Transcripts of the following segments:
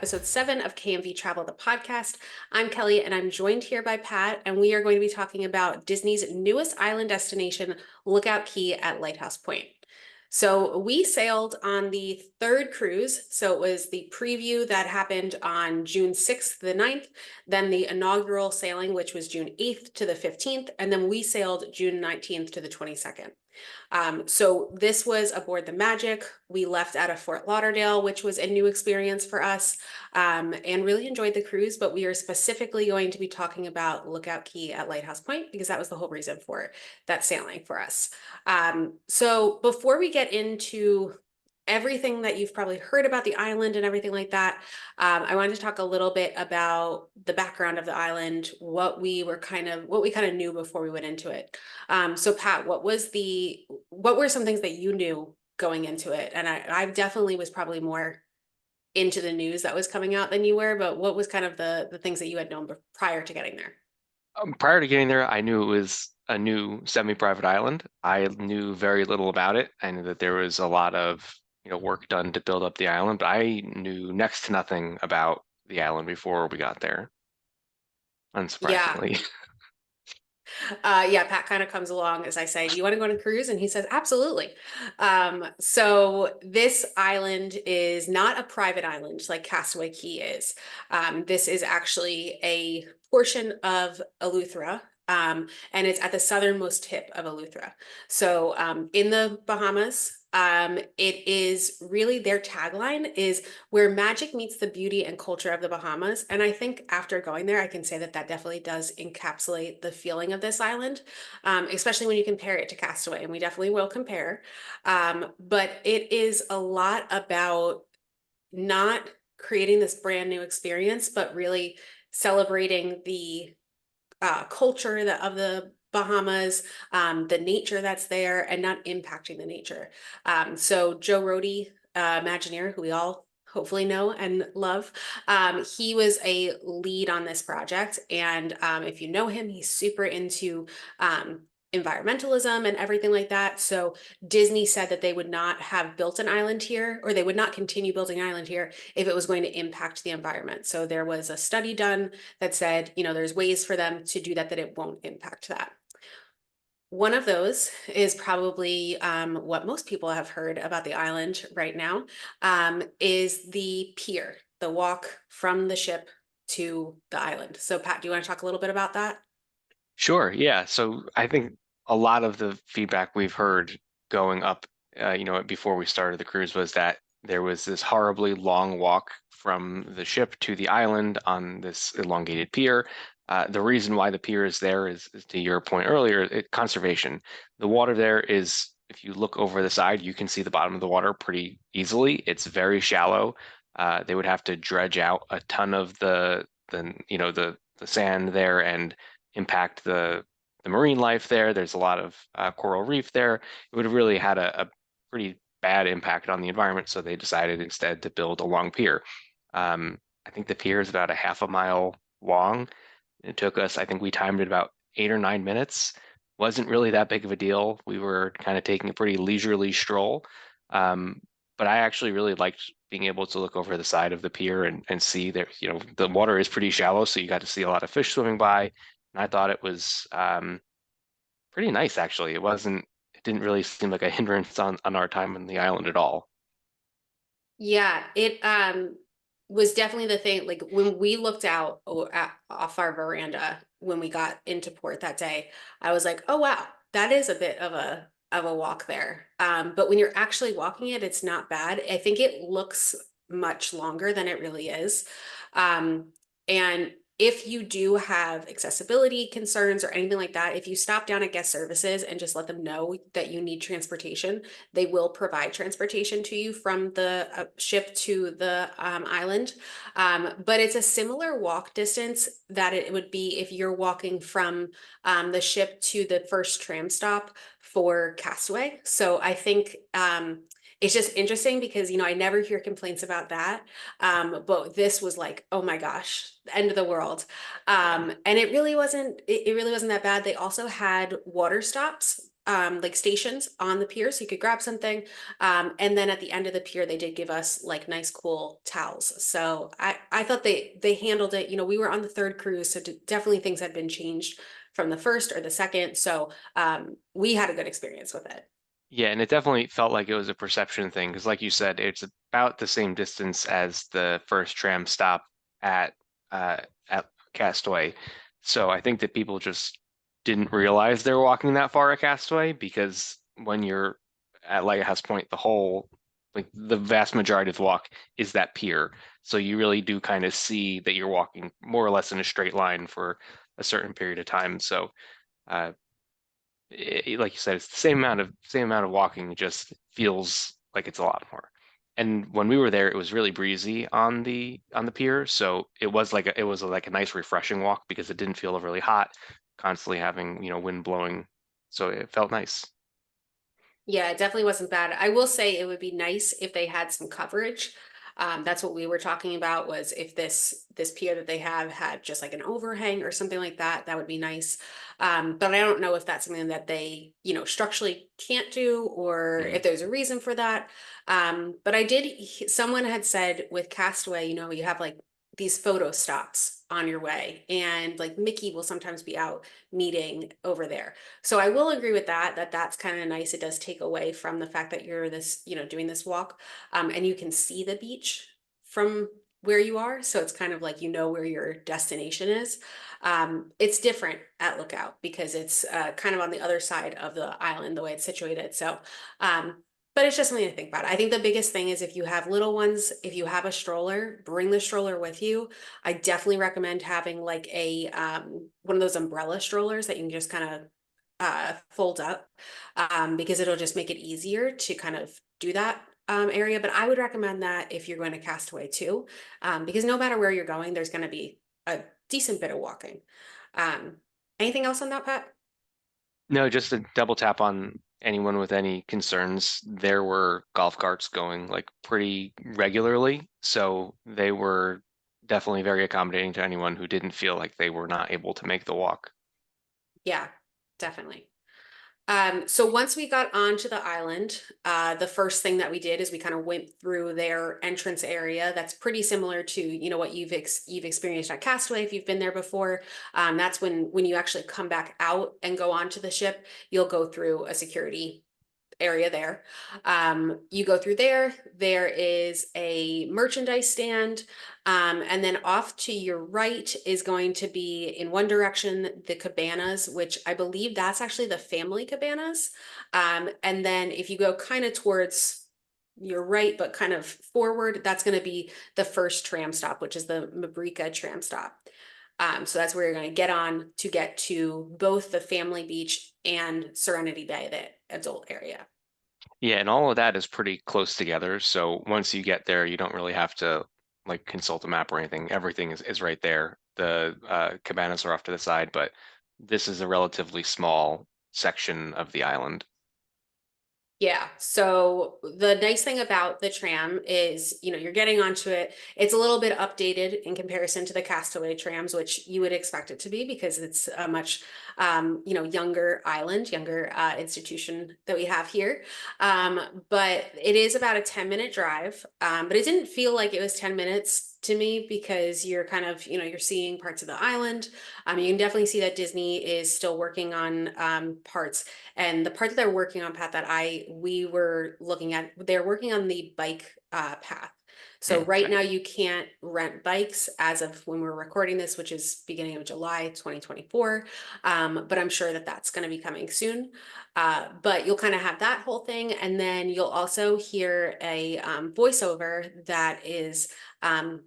episode 7 of KMV Travel, the podcast. I'm Kelly, and I'm joined here by Pat, and we are going to be talking about Disney's newest island destination, Lookout Key at Lighthouse Point. So we sailed on the third cruise. So it was the preview that happened on June 6th to the 9th, then the inaugural sailing, which was June 8th to the 15th, and then we sailed June 19th to the 22nd. So this was aboard the Magic. We left out of Fort Lauderdale, which was a new experience for us, and really enjoyed the cruise. But we are specifically going to be talking about Lookout Key at Lighthouse Point because that was the whole reason for that sailing for us. So before we get into everything that you've probably heard about the island and everything like that, I wanted to talk a little bit about the background of the island, what we kind of knew before we went into it. So Pat, what were some things that you knew going into it? And I definitely was probably more into the news that was coming out than you were, but what was kind of the things that you had known prior to getting there? Prior to getting there, I knew it was a new semi-private island. I knew very little about it. I knew that there was a lot of, work done to build up the island, but I knew next to nothing about the island before we got there, Yeah. unsurprisingly. Yeah, Pat kind of comes along as I say, do you want to go on a cruise? And he says, absolutely. So this island is not a private island like Castaway Key is. This is actually a portion of Eleuthera. And it's at the southernmost tip of Eleuthera. So in the Bahamas, it is really their tagline is where magic meets the beauty and culture of the Bahamas. And I think after going there, I can say that that definitely does encapsulate the feeling of this island, especially when you compare it to Castaway. And we definitely will compare. But it is a lot about not creating this brand new experience, but really celebrating the culture of the Bahamas, the nature that's there, and not impacting the nature. So Joe Rohde, Imagineer, who we all hopefully know and love, he was a lead on this project. And if you know him, he's super into environmentalism and everything like that. So Disney said that they would not have built an island here, or they would not continue building an island here if it was going to impact the environment. So there was a study done that said, there's ways for them to do that it won't impact that. One of those is probably what most people have heard about the island right now, is the pier, the walk from the ship to the island. So Pat, do you want to talk a little bit about that? Sure, yeah. So I think a lot of the feedback we've heard going up, before we started the cruise was that there was this horribly long walk from the ship to the island on this elongated pier. The reason why the pier is there is to your point earlier, conservation. The water there is, if you look over the side, you can see the bottom of the water pretty easily. It's very shallow. They would have to dredge out a ton of the sand there and impact the marine life there. There's a lot of coral reef there. It would have really had a pretty bad impact on the environment, so they decided instead to build a long pier. I think the pier is about a half a mile long. It took us, I think we timed it about 8 or 9 minutes. Wasn't really that big of a deal. We were kind of taking a pretty leisurely stroll. But I actually really liked being able to look over the side of the pier and see there, the water is pretty shallow, so you got to see a lot of fish swimming by. And I thought it was pretty nice, actually. It didn't really seem like a hindrance on our time on the island at all. Yeah, it was definitely the thing. Like when we looked out off our veranda when we got into port that day, I was like, "Oh wow, that is a bit of a walk there." But when you're actually walking it, it's not bad. I think it looks much longer than it really is. And if you do have accessibility concerns or anything like that, if you stop down at guest services and just let them know that you need transportation, they will provide transportation to you from the ship to the island. But it's a similar walk distance that it would be if you're walking from the ship to the first tram stop for Castaway. So I think it's just interesting because, I never hear complaints about that. But this was like, oh my gosh, the end of the world. Yeah. And it really wasn't that bad. They also had water stops like stations on the pier so you could grab something. And then at the end of the pier, they did give us like nice, cool towels. So I thought they handled it. You know, we were on the third cruise, so definitely things had been changed from the first or the second. So we had a good experience with it. Yeah, and it definitely felt like it was a perception thing because, like you said, it's about the same distance as the first tram stop at uh, at Castaway. So I think that people just didn't realize they were walking that far at Castaway because when you're at Lighthouse Point, like the vast majority of the walk is that pier. So you really do kind of see that you're walking more or less in a straight line for a certain period of time. So uh, like you said, it's the same amount of walking. It just feels like it's a lot more. And when we were there, it was really breezy on the pier, so it was like a nice refreshing walk because it didn't feel really hot, constantly having, wind blowing. So it felt nice. Yeah, it definitely wasn't bad. I will say it would be nice if they had some coverage. That's what we were talking about was if this pier that they have had just like an overhang or something like that, that would be nice. But I don't know if that's something that they, structurally can't do or Mhm. if there's a reason for that. But someone had said with Castaway, you have like these photo stops on your way, and like Mickey will sometimes be out meeting over there. So I will agree with that that's kind of nice. It does take away from the fact that you're doing this walk, and you can see the beach from where you are. So it's kind of like where your destination is. It's different at Lookout because it's kind of on the other side of the island, the way it's situated. So, but it's just something to think about. I think the biggest thing is if you have little ones, if you have a stroller, bring the stroller with you. I definitely recommend having like a one of those umbrella strollers that you can just kind of fold up, because it'll just make it easier to kind of do that area. But I would recommend that if you're going to Castaway too, because no matter where you're going, there's going to be a decent bit of walking. Um, Anything else on that, Pat? No, just to double tap on anyone with any concerns, there were golf carts going like pretty regularly, so they were definitely very accommodating to anyone who didn't feel like they were not able to make the walk. Yeah, definitely. So once we got onto the island, the first thing that we did is we kind of went through their entrance area. That's pretty similar to, what you've experienced at Castaway if you've been there before. That's when you actually come back out and go onto the ship, you'll go through a security area there. You go through there. There is a merchandise stand. And then off to your right is going to be in one direction, the cabanas, which I believe that's actually the family cabanas. And then if you go kind of towards your right, but kind of forward, that's going to be the first tram stop, which is the Mabrika tram stop. So that's where you're going to get on to get to both the family beach and Serenity Bay, the adult area. Yeah, and all of that is pretty close together. So once you get there, you don't really have to like consult a map or anything. Everything is right there. The cabanas are off to the side, but this is a relatively small section of the island. Yeah. So the nice thing about the tram is, you're getting onto it. It's a little bit updated in comparison to the Castaway trams, which you would expect it to be because it's a much, younger island, younger institution that we have here. But it is about a 10-minute drive. But it didn't feel like it was 10 minutes to me because you're kind of, you're seeing parts of the island. You can definitely see that Disney is still working on parts, and the part that they're working on, Pat, that we were looking at, they're working on the bike path. So right Okay. now you can't rent bikes as of when we're recording this, which is beginning of July 2024. But I'm sure that that's going to be coming soon. But you'll kind of have that whole thing, and then you'll also hear a voiceover that is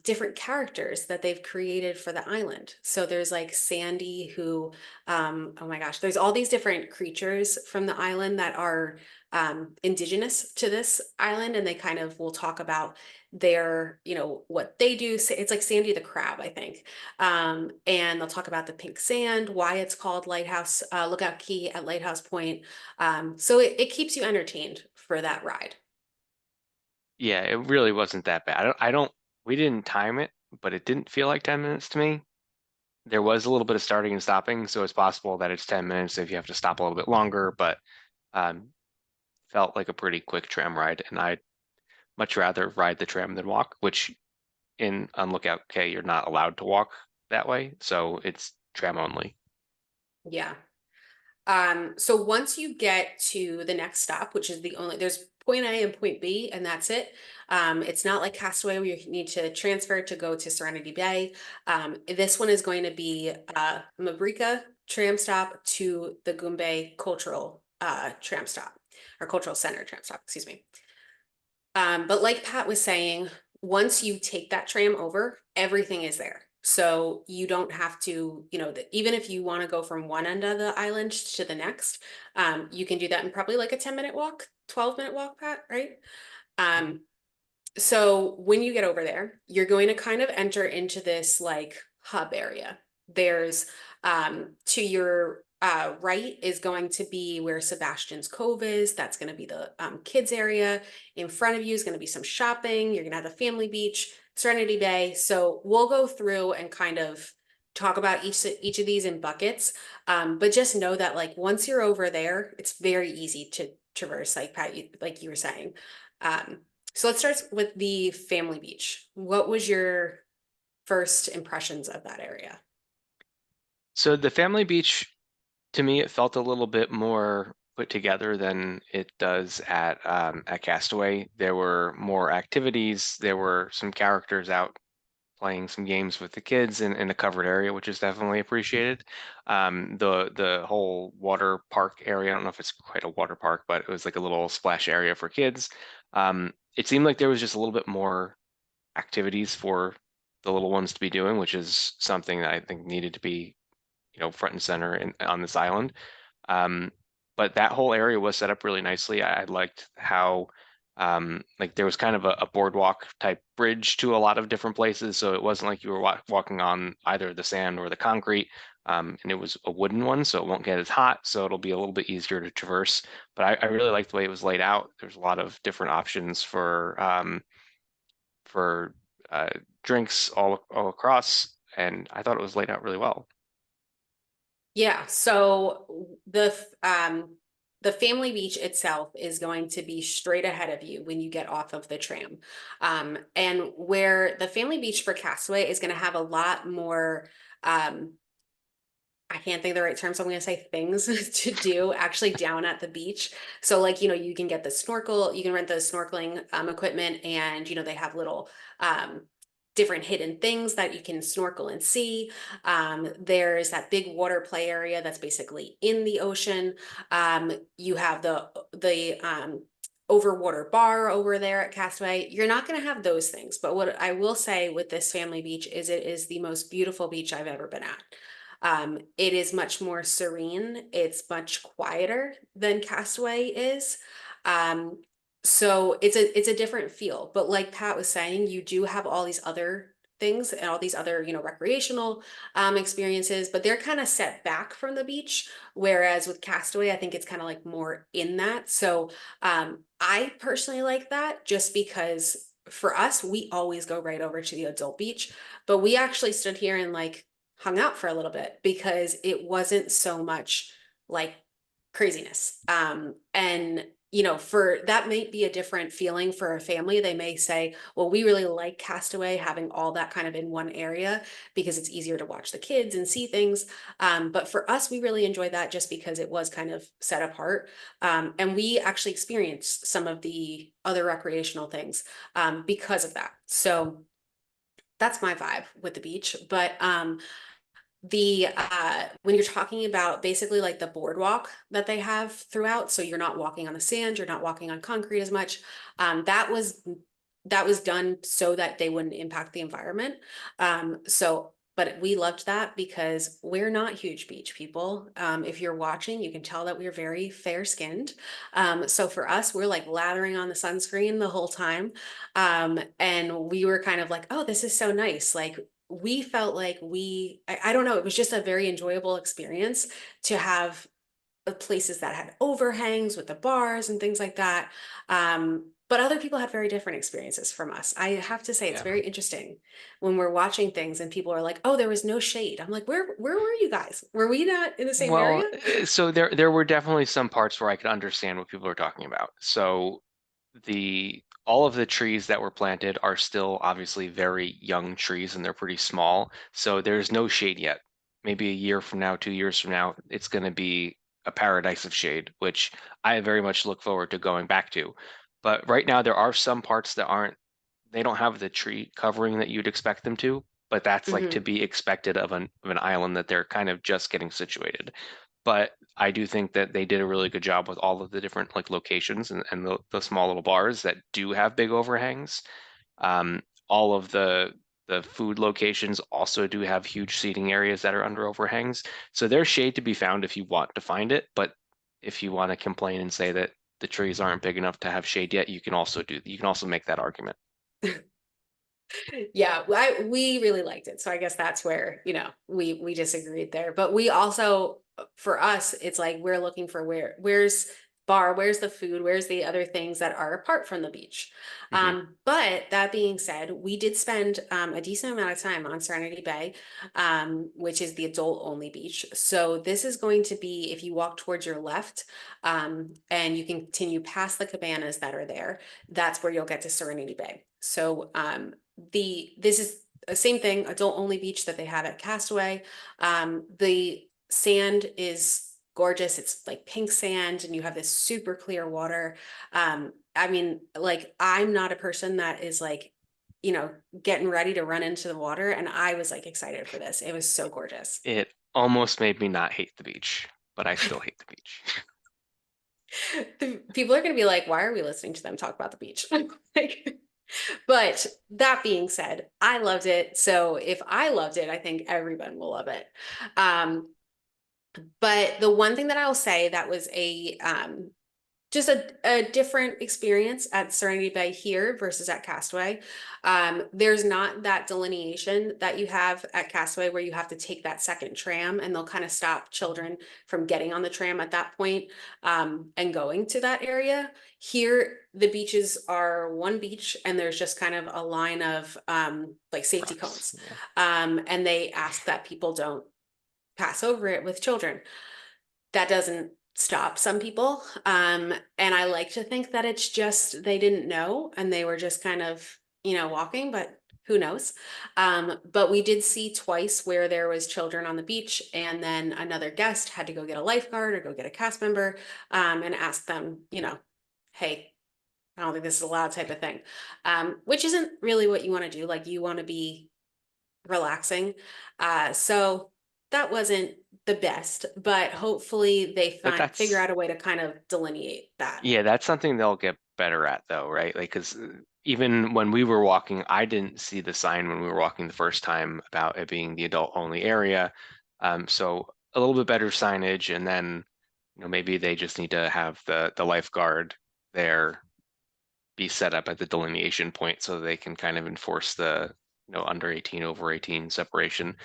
different characters that they've created for the island. So there's like Sandy, who oh my gosh, there's all these different creatures from the island that are indigenous to this island, and they kind of will talk about their, what they do. It's like Sandy the crab, I think. And they'll talk about the pink sand, why it's called Lighthouse, Lookout Key at Lighthouse Point. So it keeps you entertained for that ride. Yeah, it really wasn't that bad. We didn't time it, but it didn't feel like 10 minutes to me. There was a little bit of starting and stopping, so it's possible that it's 10 minutes if you have to stop a little bit longer, but Um, Felt like a pretty quick tram ride, and I'd much rather ride the tram than walk, which in on Lookout K, you're not allowed to walk that way, so it's tram only. Yeah. So once you get to the next stop, which is the only, there's point A and point B, and that's it. It's not like Castaway where you need to transfer to go to Serenity Bay. This one is going to be Mabrika tram stop to the Goombay Cultural tram stop, or Cultural Center tram stop, excuse me. But like Pat was saying, once you take that tram over, everything is there. So you don't have to, even if you want to go from one end of the island to the next, you can do that in probably like a 10-minute walk, 12-minute walk, Pat, right? Um, so when you get over there, you're going to kind of enter into this like hub area. There's to your right is going to be where Sebastian's Cove is. That's going to be the kids area. In front of you is going to be some shopping. You're going to have the family beach, Serenity Bay. So we'll go through and kind of talk about each of these in buckets. But just know that like once you're over there, it's very easy to traverse, like Pat, like you were saying. Um, so let's start with the family beach. What was your first impressions of that area? So the family beach, to me, it felt a little bit more put together than it does at Castaway. There were more activities. There were some characters out playing some games with the kids in a covered area, which is definitely appreciated. The whole water park area, I don't know if it's quite a water park, but it was like a little splash area for kids. It seemed like there was just a little bit more activities for the little ones to be doing, which is something that I think needed to be, front and center on this island. Um, but that whole area was set up really nicely. I liked how like there was kind of a boardwalk type bridge to a lot of different places, so it wasn't like you were walking on either the sand or the concrete. And it was a wooden one, so it won't get as hot, so it'll be a little bit easier to traverse. But I really liked the way it was laid out. There's a lot of different options for drinks all across, and I thought it was laid out really well. Yeah, so the family beach itself is going to be straight ahead of you when you get off of the tram. And where the family beach for Castaway is going to have a lot more um I can't think of the right term, so I'm going to say things to do actually down at the beach. So, like, you can get the snorkel, you can rent the snorkeling equipment, and, they have little different hidden things that you can snorkel and see. There's that big water play area that's basically in the ocean. You have the overwater bar over there at Castaway. You're not going to have those things, but what I will say with this family beach is it is the most beautiful beach I've ever been at. It is much more serene. It's much quieter than Castaway is. Um, so it's a different feel. But like Pat was saying, you do have all these other things and all these other, recreational experiences, but they're kind of set back from the beach. Whereas with Castaway, I think it's kind of like more in that. So I personally like that just because for us, we always go right over to the adult beach, but we actually stood here and like hung out for a little bit because it wasn't so much like craziness. And for that might be a different feeling for a family. They may say, well, we really like Castaway having all that kind of in one area because it's easier to watch the kids and see things. But for us, we really enjoyed that just because it was kind of set apart. And we actually experienced some of the other recreational things because of that. So that's my vibe with the beach. But the when you're talking about basically like the boardwalk that they have throughout, so you're not walking on the sand, you're not walking on concrete as much. That was done so that they wouldn't impact the environment. But we loved that because we're not huge beach people. If you're watching, you can tell that we're very fair skinned. So for us, we're like lathering on the sunscreen the whole time. And we were kind of like, oh, this is so nice. Like we felt like I don't know, it was just a very enjoyable experience to have places that had overhangs with the bars and things like that. But other people had very different experiences from us. I have to say, it's Yeah. very interesting when we're watching things and people are like, "Oh, there was no shade." I'm like, "Where were you guys? Were we not in the same Well, area?" so there were definitely some parts where I could understand what people were talking about. So the all of the trees that were planted are still obviously very young trees and they're pretty small. So there's no shade yet. Maybe a year from now, 2 years from now, it's going to be a paradise of shade, which I very much look forward to going back to. But right now, there are some parts that aren't, they don't have the tree covering that you'd expect them to, but that's like to Hmm. be expected of an island that they're kind of just getting situated. But I do think that they did a really good job with all of the different like locations and the small little bars that do have big overhangs. All of the food locations also do have huge seating areas that are under overhangs. So there's shade to be found if you want to find it, but if you want to complain and say that the trees aren't big enough to have shade yet, you can also make that argument. Yeah, we really liked it. So I guess that's where, we disagreed there. But we also, for us, it's like we're looking for where's bar, where's the food, where's the other things that are apart from the beach. Hmm. But that being said, we did spend a decent amount of time on Serenity Bay, which is the adult only beach. So this is going to be if you walk towards your left, and you can continue past the cabanas that are there, that's where you'll get to Serenity Bay. So this is the same thing, adult only beach that they have at Castaway. The sand is gorgeous. It's like pink sand, and you have this super clear water. I mean, like I'm not a person that is like, you know, getting ready to run into the water, and I was like excited for this. It was so gorgeous. It almost made me not hate the beach, but I still hate the beach. People are going to be like, why are we listening to them talk about the beach? Like, but that being said, I loved it. So if I loved it, I think everyone will love it. Um, but the one thing that I'll say that was just a different experience at Serenity Bay here versus at Castaway. There's not that delineation that you have at Castaway where you have to take that second tram and they'll kind of stop children from getting on the tram at that point, and going to that area. Here, the beaches are one beach and there's just kind of a line of like safety Rocks. cones. Yeah. And they ask that people don't pass over it with children. That doesn't stop some people. And I like to think that it's just they didn't know and they were just kind of, walking, but who knows? But we did see twice where there was children on the beach, and then another guest had to go get a lifeguard or go get a cast member, and ask them, hey, I don't think this is allowed type of thing. Which isn't really what you want to do. Like you want to be relaxing. So that wasn't the best, but hopefully they But figure that's out a way to kind of delineate that. Yeah, that's something they'll get better at though, right? Like, because even when we were walking, I didn't see the sign when we were walking the first time about it being the adult only area. So a little bit better signage, and then maybe they just need to have the lifeguard there be set up at the delineation point so they can kind of enforce the under 18 over 18 separation.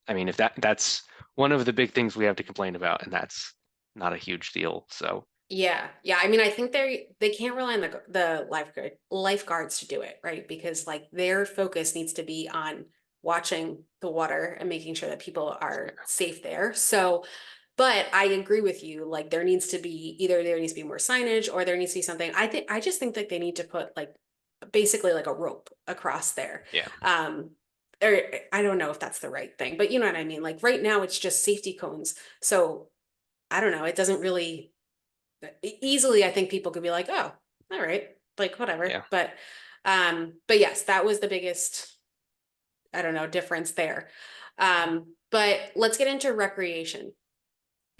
I mean, if that's one of the big things we have to complain about, and that's not a huge deal. So Yeah, yeah. I mean, I think they can't rely on the lifeguards to do it, right? Because like their focus needs to be on watching the water and making sure that people are safe there. So, but I agree with you. Like there needs to be either there needs to be more signage or there needs to be something. I just think that they need to put like basically like a rope across there. yeah, Um, or I don't know if that's the right thing, but you know what I mean? Like right now it's just safety cones. So I don't know. It doesn't really easily, I think people could be like, oh, all right, like whatever. yeah. But yes, that was the biggest, I don't know, difference there. But let's get into recreation.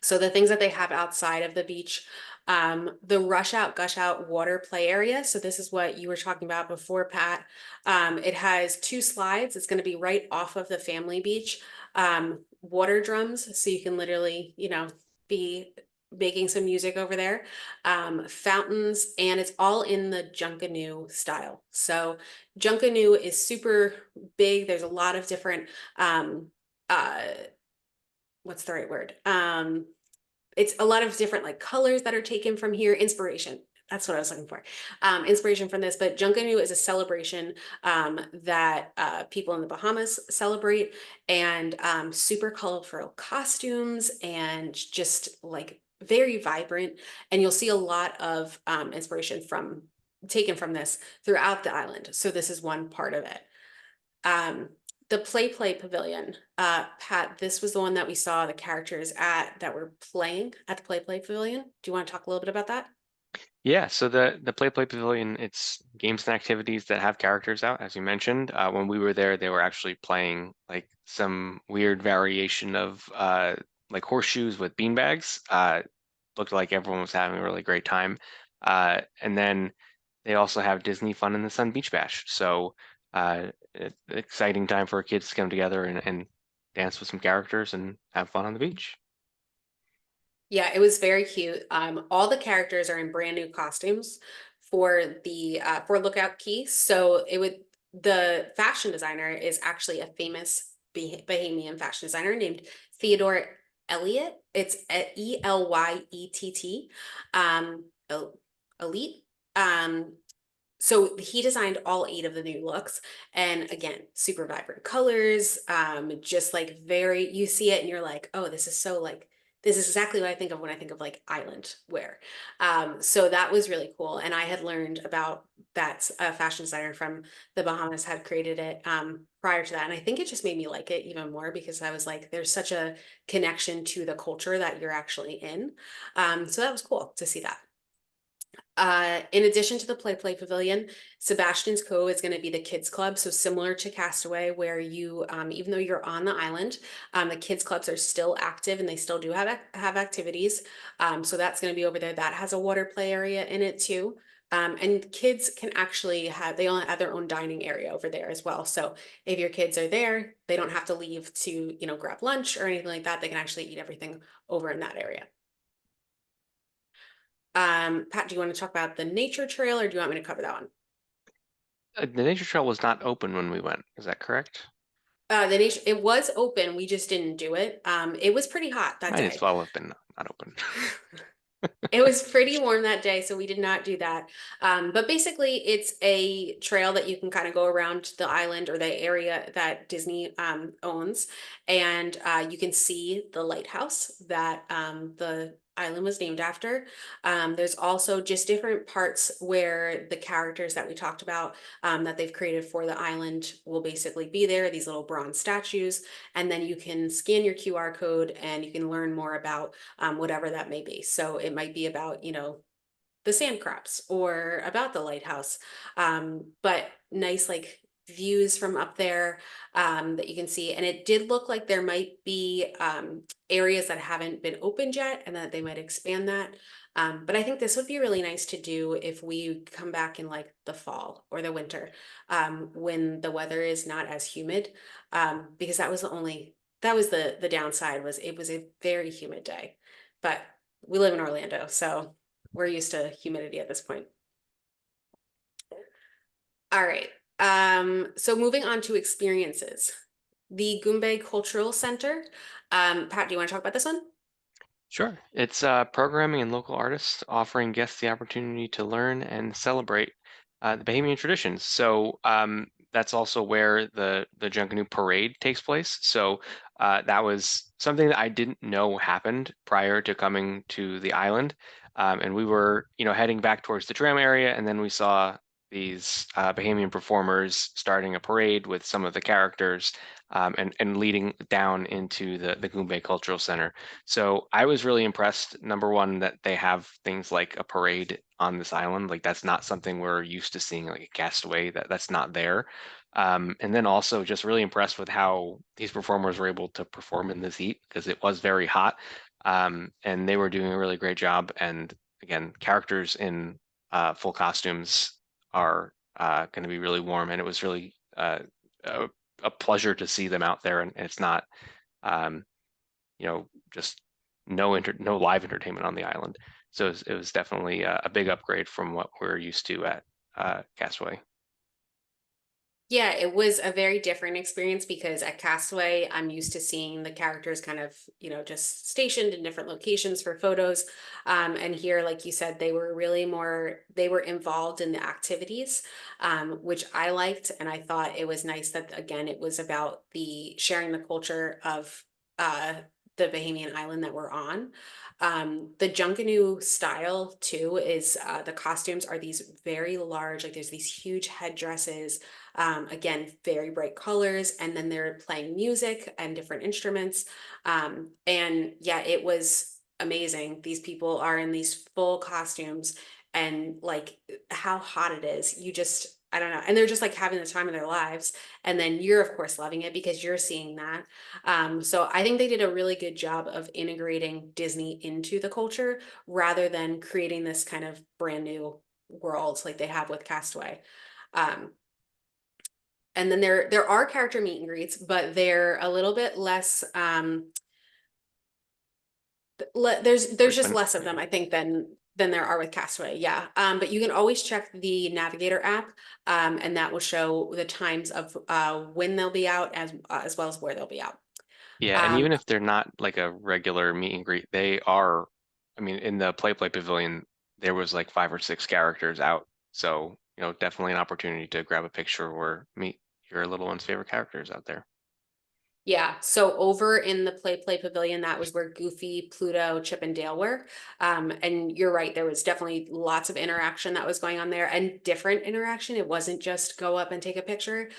So the things that they have outside of the beach, the rush out, gush out water play area. So this is what you were talking about before, Pat. It has two slides. It's going to be right off of the family beach. Water drums, so you can literally, be making some music over there. Fountains, and it's all in the Junkanoo style. So Junkanoo is super big. There's a lot of different uh what's the right word? It's a lot of different like colors that are taken from here, inspiration. That's what I was looking for. Inspiration from this, but Junkanoo is a celebration that people in the Bahamas celebrate, and super colorful costumes and just like very vibrant. And you'll see a lot of inspiration from taken from this throughout the island. So this is one part of it. Um, the Play Pavilion, Pat, this was the one that we saw the characters at that were playing at the Play Pavilion. Do you want to talk a little bit about that? Yeah, so the Play Pavilion, it's games and activities that have characters out, as you mentioned. When we were there, they were actually playing like some weird variation of like horseshoes with beanbags. Looked like everyone was having a really great time. And then they also have Disney Fun in the Sun Beach Bash. So exciting time for kids to come together and dance with some characters and have fun on the beach. Yeah, it was very cute. All the characters are in brand new costumes for the for Lookout Key. So the fashion designer is actually a famous Bahamian fashion designer named Theodore Elliott. It's Elyett. El- Elite. Um, so he designed all eight of the new looks, and again, super vibrant colors, just like very, you see it and you're like, oh, this is so like, this is exactly what I think of when I think of like island wear. So that was really cool, and I had learned about that fashion designer from the Bahamas had created it prior to that, and I think it just made me like it even more because I was like, there's such a connection to the culture that you're actually in. So that was cool to see that. In addition to the Play Pavilion, Sebastian's Cove is going to be the kids club. So similar to Castaway, where you, even though you're on the island, the kids clubs are still active and they still do have activities. So that's going to be over there. That has a water play area in it too. And kids can actually they all have their own dining area over there as well. So if your kids are there, they don't have to leave to, grab lunch or anything like that. They can actually eat everything over in that area. Pat, do you want to talk about the nature trail or do you want me to cover that one? The nature trail was not open when we went. Is that correct? The nature, it was open, we just didn't do it. It was pretty hot that Might as day. well have been not open. It was pretty warm that day, so we did not do that. But basically, it's a trail that you can kind of go around the island or the area that Disney owns, and you can see the lighthouse that the island was named after. There's also just different parts where the characters that we talked about that they've created for the island will basically be there, these little bronze statues, and then you can scan your QR code and you can learn more about whatever that may be. So it might be about, the sand crabs or about the lighthouse. But nice like views from up there that you can see. And it did look like there might be areas that haven't been opened yet and that they might expand that. But I think this would be really nice to do if we come back in like the fall or the winter when the weather is not as humid, because that was the downside was it was a very humid day. But we live in Orlando, so we're used to humidity at this point. All right. So moving on to experiences. The Goombay Cultural Center. Pat, do you want to talk about this one? Sure. It's programming and local artists offering guests the opportunity to learn and celebrate the Bahamian traditions. So that's also where the Junkanoo Parade takes place. So that was something that I didn't know happened prior to coming to the island. And we were, heading back towards the tram area, and then we saw these Bahamian performers starting a parade with some of the characters and leading down into the Goombay Cultural Center. So I was really impressed, number one, that they have things like a parade on this island. Like that's not something we're used to seeing, like a Castaway, that's not there. And then also just really impressed with how these performers were able to perform in this heat because it was very hot. And they were doing a really great job. And again, characters in full costumes are going to be really warm. And it was really a, a pleasure to see them out there. And it's not, um, just no live entertainment on the island. So it was definitely a big upgrade from what we're used to at Castaway. Yeah, it was a very different experience because at Castaway, I'm used to seeing the characters kind of, just stationed in different locations for photos. And here, like you said, they were really they were involved in the activities, which I liked. And I thought it was nice that, again, it was about the sharing the culture of uh, the Bahamian island that we're on. The Junkanoo style too is the costumes are these very large, like there's these huge headdresses, again, very bright colors, and then they're playing music and different instruments. And yeah, it was amazing. These people are in these full costumes, and like how hot it is. I don't know. And they're just like having the time of their lives. And then you're, of course, loving it because you're seeing that. So I think they did a really good job of integrating Disney into the culture rather than creating this kind of brand new world like they have with Castaway. Um, and then there are character meet and greets, but they're a little bit less there's just Frequent. less of Yeah. them, I think, than there are with Castaway. Yeah. But you can always check the Navigator app, and that will show the times of when they'll be out as well as where they'll be out. Yeah, and Um, even if they're not like a regular meet and greet, they are, I mean, in the Play Pavilion, there was like 5 or 6 characters out. So, definitely an opportunity to grab a picture or meet your little one's favorite characters out there. Yeah, so over in the Play Pavilion, that was where Goofy, Pluto, Chip, and Dale were. And you're right, there was definitely lots of interaction that was going on there and different interaction. It wasn't just go up and take a picture,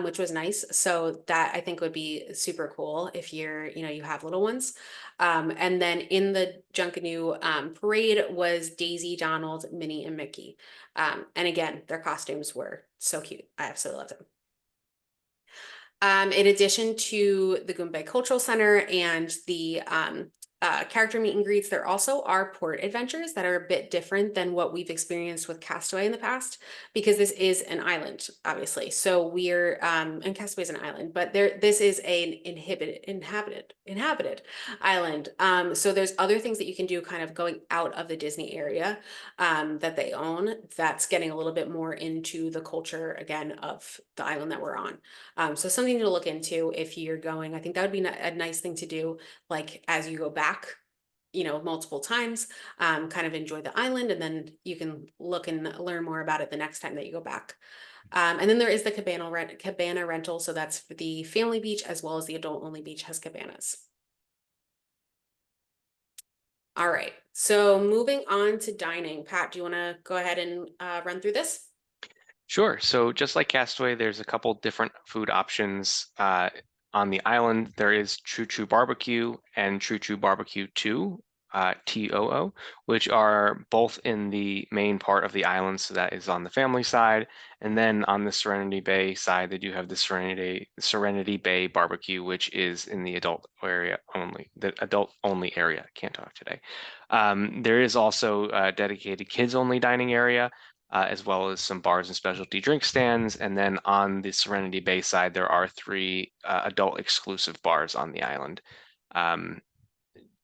which was nice. So that I think would be super cool if you have little ones. And then in the Junkanoo parade was Daisy, Donald, Minnie, and Mickey. And again, their costumes were so cute. I absolutely loved them. In addition to the Goombay Cultural Center and the character meet and greets, there also are port adventures that are a bit different than what we've experienced with Castaway in the past, because this is an island, obviously. So and Castaway is an island, but this is an inhabited island. So there's other things that you can do kind of going out of the Disney area that they own that's getting a little bit more into the culture again of the island that we're on. So something to look into if you're going. I think that would be a nice thing to do, like as you go back, multiple times, kind of enjoy the island, and then you can look and learn more about it the next time that you go back. And then there is the cabana rental. So that's for the family beach as well as the adult only beach has cabanas. All right. So moving on to dining. Pat, do you want to go ahead and run through this? Sure. So just like Castaway, there's a couple different food options on the island. There is Choo Choo Barbecue and Choo Choo Barbecue 2, TOO, which are both in the main part of the island. So that is on the family side. And then on the Serenity Bay side, they do have the Serenity Bay Barbecue, which is in the adult only area. Can't talk today. There is also a dedicated kids only dining area, as well as some bars and specialty drink stands. And then on the Serenity Bay side, there are 3 adult exclusive bars on the island. Um,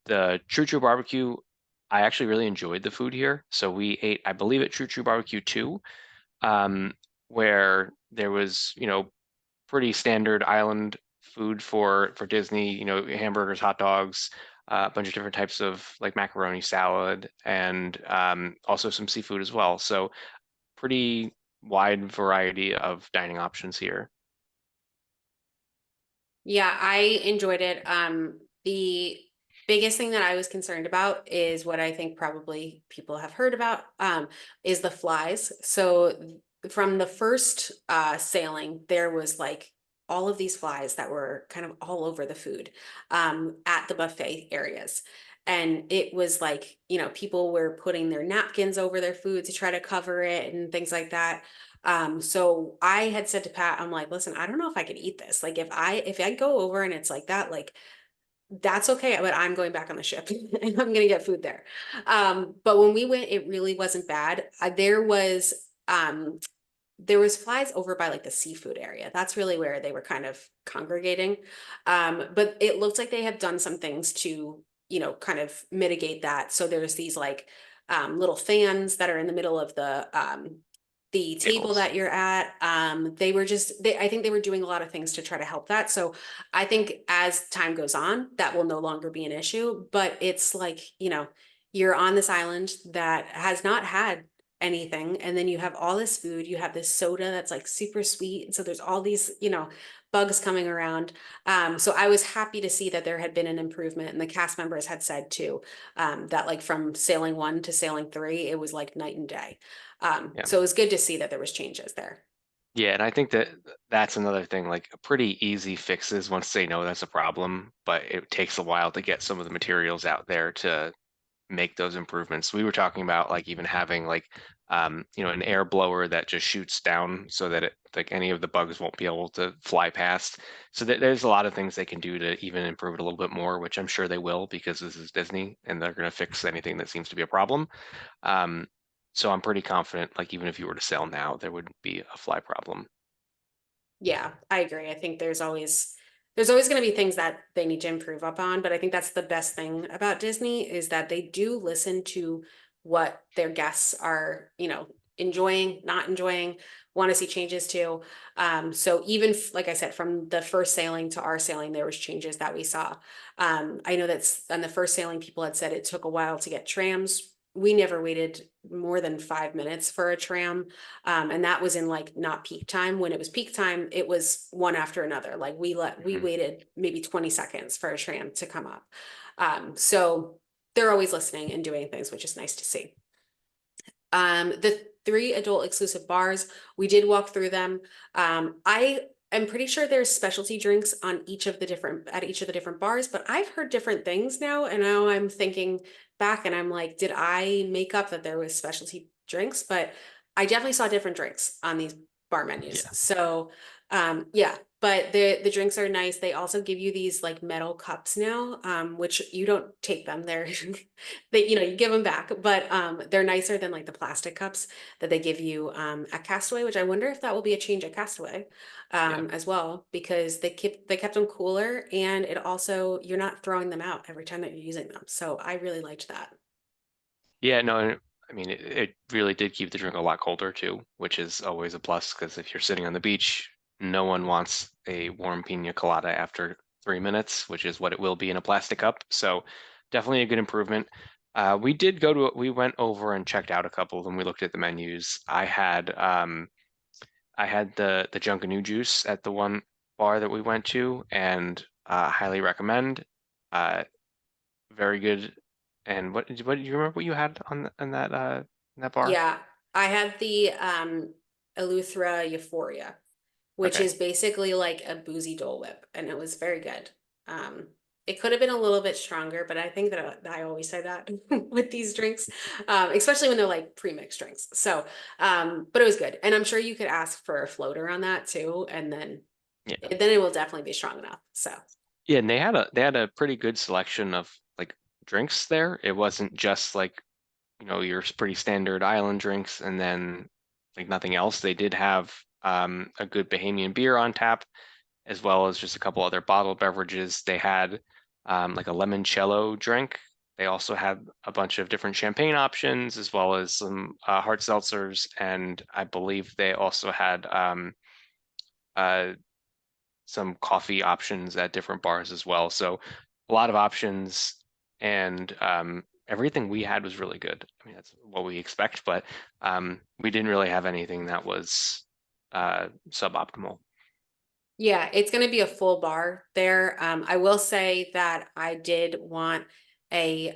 the True True Barbecue, I actually really enjoyed the food here. So we ate, I believe, at True True Barbecue 2, um, where there was, pretty standard island food for Disney, hamburgers, hot dogs, a bunch of different types of like macaroni salad, and also some seafood as well. So pretty wide variety of dining options here. Yeah, I enjoyed it. The biggest thing that I was concerned about is what I think probably people have heard about, is the flies. So from the first sailing, there was like all of these flies that were kind of all over the food at the buffet areas. And it was like, people were putting their napkins over their food to try to cover it and things like that. So I had said to Pat, I'm like, listen, I don't know if I could eat this. Like if I go over and it's like that, like that's okay, but I'm going back on the ship and I'm gonna get food there. But when we went, it really wasn't bad. There was flies over by like the seafood area. That's really where they were kind of congregating. But it looked like they had done some things to, kind of mitigate that. So there's these like little fans that are in the middle of the table tables. that you're at. I think they were doing a lot of things to try to help that. So I think as time goes on, that will no longer be an issue. But it's like, you're on this island that has not had anything. And then you have all this food, you have this soda that's like super sweet. And so there's all these, bugs coming around. So I was happy to see that there had been an improvement. And the cast members had said too, that like from sailing 1 to sailing 3, it was like night and day. Yeah. So it was good to see that there was changes there. Yeah, and I think that that's another thing, like pretty easy fixes once they know that's a problem, but it takes a while to get some of the materials out there to make those improvements. We were talking about like even having like an air blower that just shoots down so that it like any of the bugs won't be able to fly past. So there's a lot of things they can do to even improve it a little bit more, which I'm sure they will because this is Disney and they're going to fix anything that seems to be a problem. Um, so I'm pretty confident, like even if you were to sail now, there would be a fly problem. Yeah, I agree. I think there's always going to be things that they need to improve upon, but I think that's the best thing about Disney is that they do listen to what their guests are, enjoying, not enjoying, want to see changes to. So even like I said, from the first sailing to our sailing, there was changes that we saw. I know that's on the first sailing, people had said it took a while to get trams. We never waited more than 5 minutes for a tram. And that was in like not peak time. When it was peak time, it was one after another. Like we Mhm. waited maybe 20 seconds for a tram to come up. So they're always listening and doing things, which is nice to see. The 3 adult exclusive bars, we did walk through them. I am pretty sure there's specialty drinks on each of the different bars, but I've heard different things now, and now I'm thinking back and I'm like, did I make up that there was specialty drinks? But I definitely saw different drinks on these bar menus. Yeah. So yeah, but the drinks are nice. They also give you these like metal cups now, which you don't take them. They're they, you give them back, but they're nicer than like the plastic cups that they give you at Castaway, which I wonder if that will be a change at Castaway Yeah. as well, because they kept them cooler, and it also you're not throwing them out every time that you're using them. So I really liked that. Yeah, no, I mean, it really did keep the drink a lot colder too, which is always a plus because if you're sitting on the beach, no one wants a warm pina colada after 3 minutes, which is what it will be in a plastic cup. So definitely a good improvement. We went over and checked out a couple of them. We looked at the menus. I had the Junkanoo juice at the one bar that we went to, and highly recommend. Uh, very good. And what do you remember what you had in that bar? Yeah, I had the Eleuthera Euphoria, which Okay. is basically like a boozy Dole Whip, and it was very good. Um, it could have been a little bit stronger, but I think that I always say that with these drinks, especially when they're like pre-mixed drinks. So, but it was good, and I'm sure you could ask for a floater on that too, and Yeah. then it will definitely be strong enough. So, Yeah, and they had a pretty good selection of like drinks there. It wasn't just like, your pretty standard island drinks and then like nothing else. They did have a good Bahamian beer on tap, as well as just a couple other bottled beverages. They had like a limoncello drink. They also had a bunch of different champagne options, as well as some hard seltzers, and I believe they also had uh, some coffee options at different bars as well. So a lot of options, and everything we had was really good. I mean, that's what we expect, but we didn't really have anything that was suboptimal. yeah, it's going to be a full bar there. I will say that I did want a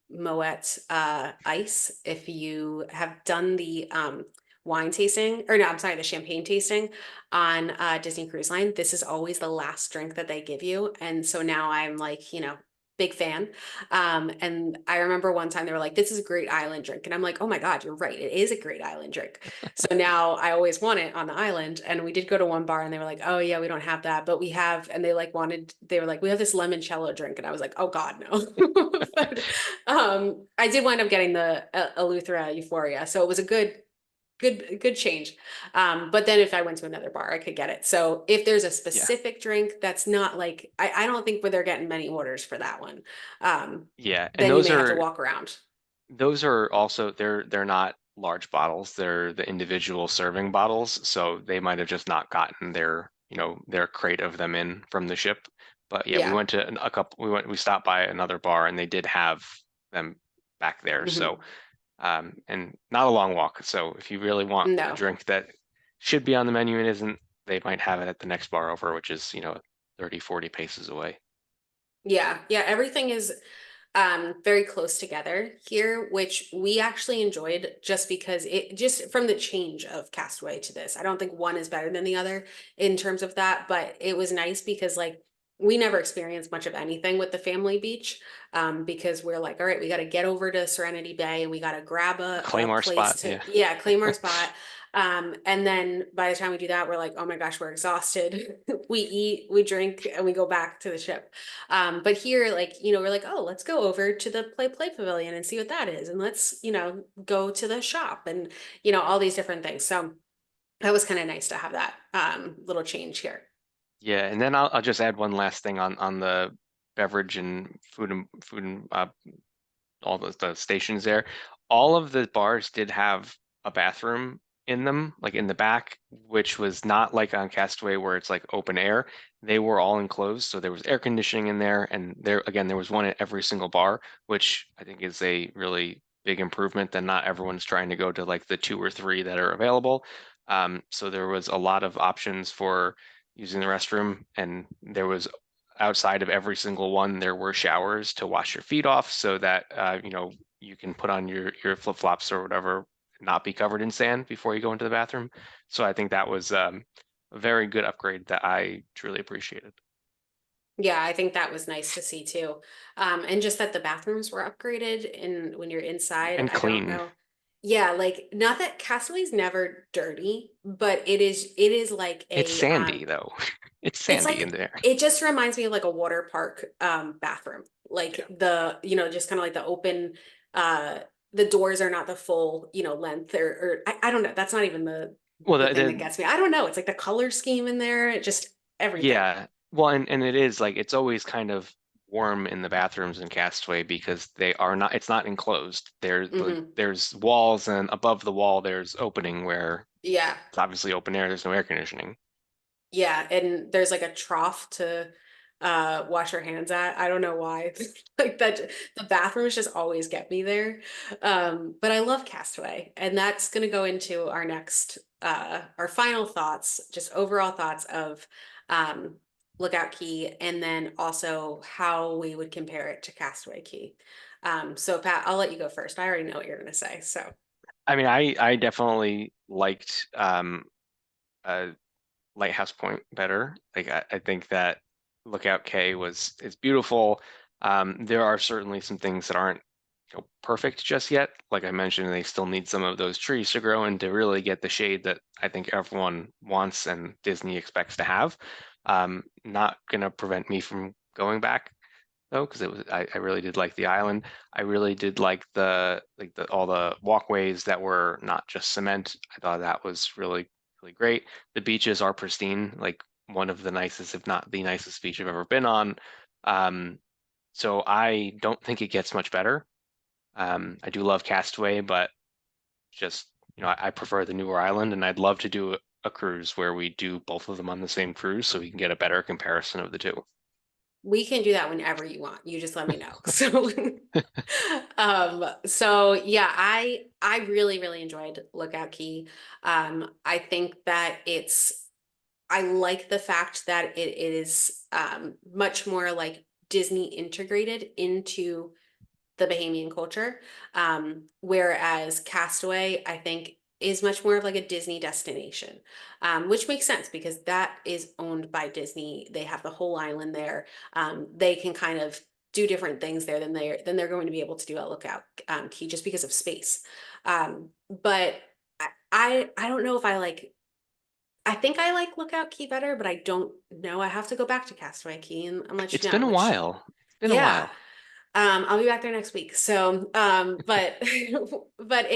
Moet ice. If you have done the wine tasting, or no, I'm sorry, the champagne tasting on Disney Cruise Line, this is always the last drink that they give you. And so now I'm like, big fan. And I remember one time they were like, this is a great island drink. And I'm like, oh my God, you're right. It is a great island drink. So now I always want it on the island. And we did go to one bar and they were like, oh yeah, we don't have that, but we have, and they were like, we have this limoncello drink. And I was like, oh God, no. But I did wind up getting the Eleuthera Euphoria. So it was a good change. But then if I went to another bar, I could get it. So if there's a Yeah. specific drink that's not like, I don't think where they're getting many orders for that one. Yeah, and Then you may have to walk around. those are also they're not large bottles. They're the individual serving bottles, so they might have just not gotten their, their crate of them in from the ship. But yeah, we Yeah. went to a couple, we stopped by another bar and they did have them back there. So, Hmm. and not a long walk. So if you really want a No. drink that should be on the menu and isn't, they might have it at the next bar over, which is, 30, 40 paces away. Yeah. Yeah. Everything is very close together here, which we actually enjoyed just because it just from the change of Castaway to this. I don't think one is better than the other in terms of that, but it was nice because like we never experienced much of anything with the family beach because we're like, all right, we got to get over to Serenity Bay and we got to grab a Claim our place spot. to, Yeah. yeah, claim our spot. And then by the time we do that, we're like, oh my gosh, we're exhausted. We eat, we drink, and we go back to the ship. But here, like, we're like, oh, let's go over to the Play Pavilion and see what that is. And let's, go to the shop and, all these different things. So that was kind of nice to have that little change here. Yeah, and then I'll just add one last thing on the beverage and food and all the stations there. All of the bars did have a bathroom in them, like in the back, which was not like on Castaway where it's like open air. They were all enclosed, so there was air conditioning in there, and there again there was one at every single bar, which I think is a really big improvement. That not everyone's trying to go to like the two or three that are available. So there was a lot of options for using the restroom, and there was outside of every single one, there were showers to wash your feet off so that you can put on your flip-flops or whatever, not be covered in sand before you go into the bathroom. So I think that was a very good upgrade that I truly appreciated. Yeah, I think that was nice to see too. And just that the bathrooms were upgraded and when you're inside, And I don't clean. know. Yeah, like not that Castaway's never dirty, but it is like It's a sandy though. It's it's sandy in like there. it just reminds me of like a water park bathroom. Yeah. Like just kind of like the open uh the doors are not the full, length or I don't know. That's not even the Well, the thing that gets me. I don't know. It's like the color scheme in there, just everything. yeah. Well, and it is like it's always kind of warm in the bathrooms in Castaway because they are not, it's not enclosed. Hmm. There's walls, and above the wall there's opening where Yeah. it's obviously open air, there's no air conditioning. Yeah, and there's like a trough to wash your hands at. I don't know why. Like that the bathrooms just always get me there. But I love Castaway, and that's going to go into our next our final thoughts, just overall thoughts of um Lookout Key and then also how we would compare it to Castaway Key. So Pat, I'll let you go first. I already know what you're going to say. So I mean, I definitely liked uh Lighthouse Point better. Like I think that Lookout K was is beautiful. There are certainly some things that aren't perfect just yet. Like I mentioned, they still need some of those trees to grow and to really get the shade that I think everyone wants and Disney expects to have. Not gonna prevent me from going back though, because it was I really did like the island. I really did like the all the walkways that were not just cement. I thought that was really great. The beaches are pristine, like one of the nicest, if not the nicest beach I've ever been on. Um, so I don't think it gets much better. I do love Castaway, but just I prefer the newer island, and I'd love to do a cruise where we do both of them on the same cruise so we can get a better comparison of the two. we can do that whenever you want. You just let me know. So yeah, I really, really enjoyed Lookout Key. I think that I like the fact that it is much more like Disney integrated into the Bahamian culture. Whereas Castaway, I think, is much more of like a Disney destination, which makes sense because that is owned by Disney. They have the whole island there. They can kind of do different things there than they're going to be able to do at Lookout Key just because of space. But I don't know if I like. I think I like Lookout Key better, but I don't know. I have to go back to Castaway Key and let It's you know, been a which while. It's been a yeah. while. I'll be back there next week. So, but but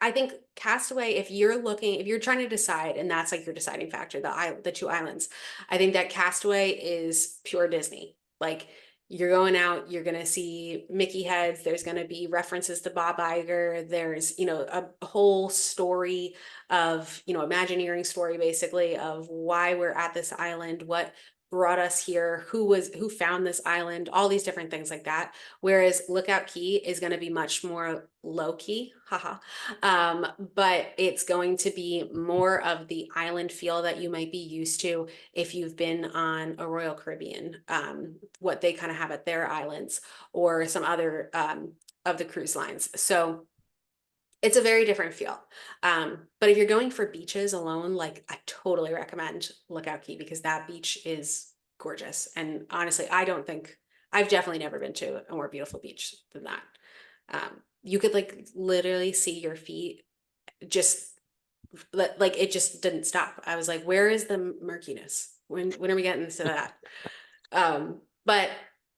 I think Castaway, if you're trying to decide, and that's like your deciding factor, the two islands, I think that Castaway is pure Disney. Like You're going out, you're going to see Mickey heads. There's going to be references to Bob Iger. There's, a whole story of, Imagineering story basically of why we're at this island, what brought us here, who found this island, all these different things like that. Whereas Lookout Key is going to be much more low key, haha. But it's going to be more of the island feel that you might be used to if you've been on a Royal Caribbean, what they kind of have at their islands or some other of the cruise lines. So it's a very different feel. But if you're going for beaches alone, like I totally recommend Lookout Key because that beach is gorgeous. And honestly, I've definitely never been to a more beautiful beach than that. You could like literally see your feet just like it just didn't stop. I was like, where is the murkiness? When are we getting to that? But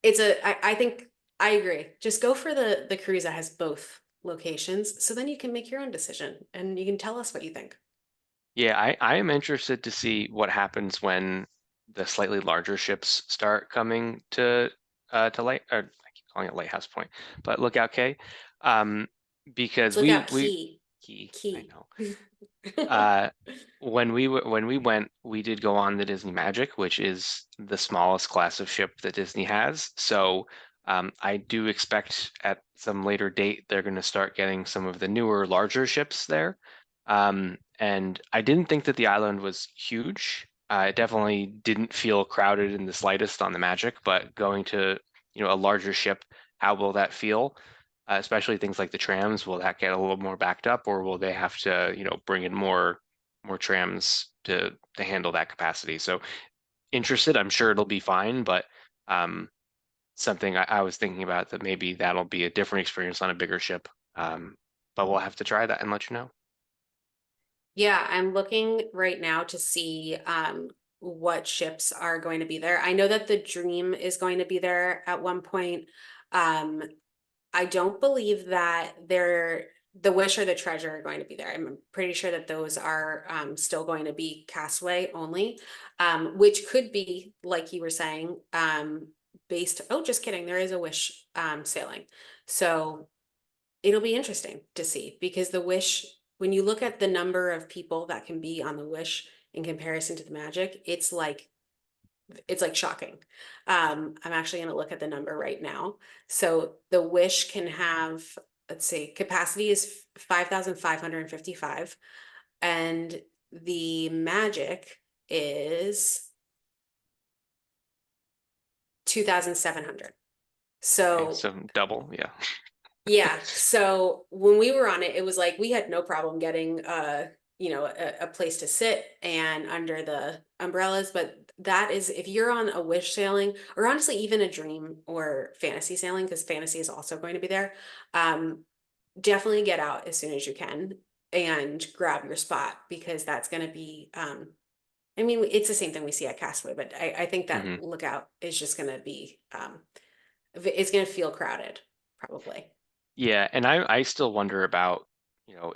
I think I agree. Just go for the cruise that has both locations, so then you can make your own decision and you can tell us what you think. Yeah, I am interested to see what happens when the slightly larger ships start coming to light or I keep calling it Lighthouse Point, but Lookout Cay. Um, It's because Lookout we Key. key, I Key. know. Uh, when we went, we did go on the Disney Magic, which is the smallest class of ship that Disney has. So I do expect at some later date they're going to start getting some of the newer, larger ships there. And I didn't think that the island was huge. It definitely didn't feel crowded in the slightest on the Magic, but going to, a larger ship, how will that feel? Especially things like the trams, will that get a little more backed up, or will they have to, bring in more trams to handle that capacity? So interested, I'm sure it'll be fine, but um, something I was thinking about that maybe that'll be a different experience on a bigger ship. But we'll have to try that and let you know. Yeah, I'm looking right now to see what ships are going to be there. I know that the Dream is going to be there at one point. Um, I don't believe that the Wish or the Treasure are going to be there. I'm pretty sure that those are still going to be Castaway only, which could be, like you were saying, based. Oh, just kidding. There is a Wish sailing. So it'll be interesting to see because the Wish, when you look at the number of people that can be on the Wish in comparison to the Magic, it's like shocking. I'm actually going to look at the number right now. So the Wish can have, let's see, capacity is 5,555, and the Magic is 2,700. Okay, So so double, yeah. yeah. So when we were on it, it was like we had no problem getting a place to sit and under the umbrellas. But that is if you're on a Wish sailing or honestly even a Dream or Fantasy sailing, because Fantasy is also going to be there, um, definitely get out as soon as you can and grab your spot because that's going to be I mean, it's the same thing we see at Castaway, but I think that hmm Lookout is just going to be it's going to feel crowded, probably. Yeah, and I still wonder about,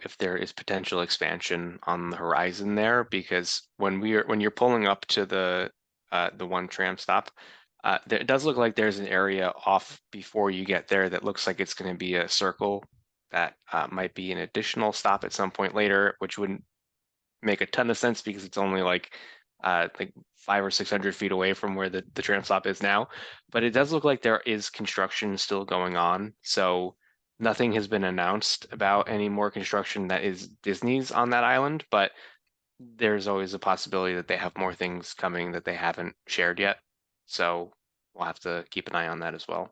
if there is potential expansion on the horizon there, because when you're pulling up to the one tram stop, there, it does look like there's an area off before you get there that looks like it's going to be a circle that might be an additional stop at some point later, which wouldn't make a ton of sense because it's only like 500 or 600 feet away from where the tram stop is now. But it does look like there is construction still going on. So nothing has been announced about any more construction that is Disney's on that island, but there's always a possibility that they have more things coming that they haven't shared yet. So we'll have to keep an eye on that as well.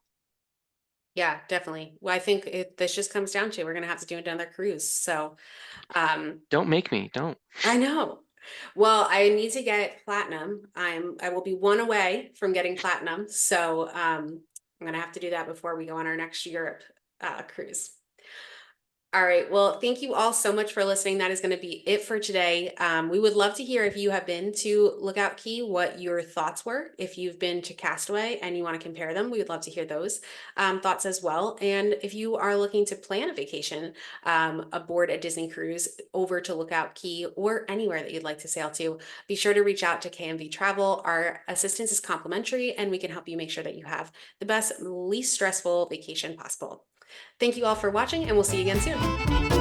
Yeah, definitely. Well, I think this just comes down to we're gonna have to do another cruise. So, Don't make me, don't. I know. Well, I need to get platinum. I will be one away from getting platinum. So, I'm gonna have to do that before we go on our next Europe cruise. All right. Well, thank you all so much for listening. That is going to be it for today. We would love to hear if you have been to Lookout Key, what your thoughts were. If you've been to Castaway and you want to compare them, we would love to hear those thoughts as well. And if you are looking to plan a vacation aboard a Disney cruise over to Lookout Key or anywhere that you'd like to sail to, be sure to reach out to KMV Travel. Our assistance is complimentary, and we can help you make sure that you have the best, least stressful vacation possible. Thank you all for watching, and we'll see you again soon.